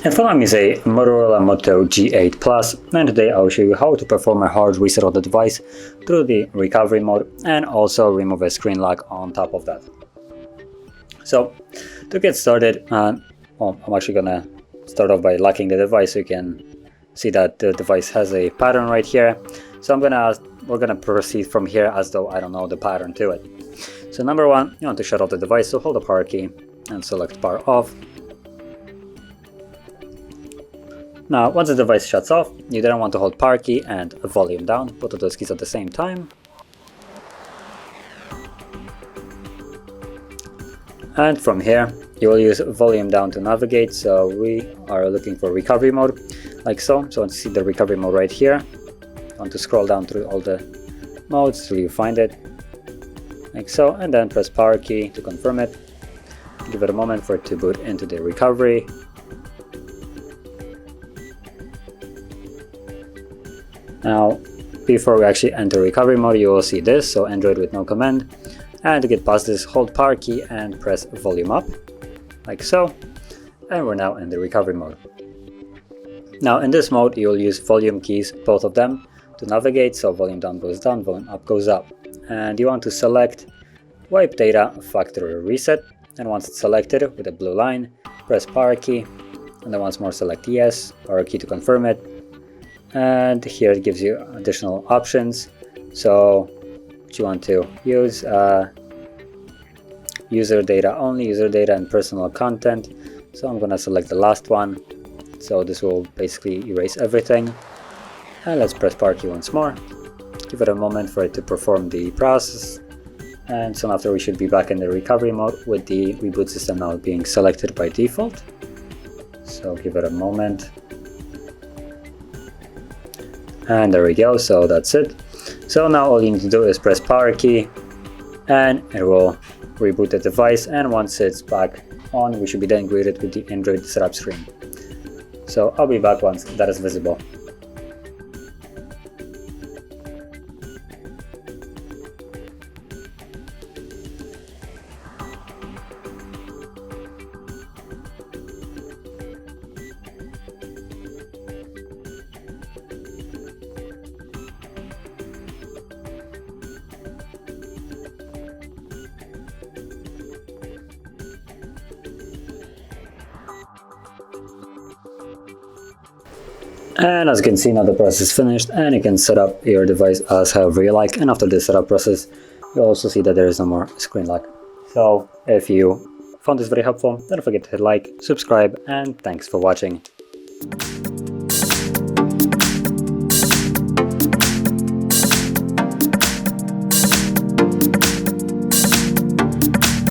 In front of me is a Motorola Moto G8 Plus, and today I'll show you how to perform a hard reset of the device through the recovery mode and also remove a screen lock on top of that. So to get started, I'm actually gonna start off by locking the device so you can see that the device has a pattern right here. So we're gonna proceed from here as though I don't know the pattern to it. So number one, you want to shut off the device, so hold the power key and select power off. Now, once the device shuts off, you then want to hold power key and volume down, both of those keys at the same time. And from here, you will use volume down to navigate, so we are looking for recovery mode, like so. So once you see the recovery mode right here, you want to scroll down through all the modes till you find it, like so, and then press power key to confirm it. Give it a moment for it to boot into the recovery. Now, before we actually enter recovery mode, you will see this, so Android with no command. And to get past this, hold power key and press volume up, like so. And we're now in the recovery mode. Now in this mode, you'll use volume keys, both of them, to navigate, so volume down goes down, volume up goes up. And you want to select Wipe Data Factory Reset, and once it's selected with a blue line, press power key, and then once more select yes, power key to confirm it. And here it gives you additional options. So what you want to use, user data only, user data and personal content. So I'm gonna select the last one. So this will basically erase everything. And let's press power key once more. Give it a moment for it to perform the process. And soon after we should be back in the recovery mode with the reboot system now being selected by default. So give it a moment. And there we go, so that's it. So now all you need to do is press power key and it will reboot the device, and once it's back on, we should be then greeted with the Android setup screen. So I'll be back once that is visible. And as you can see, now the process is finished and you can set up your device as however you like. And after the setup process, you'll also see that there is no more screen lock. So if you found this very helpful, don't forget to hit like, subscribe, and thanks for watching.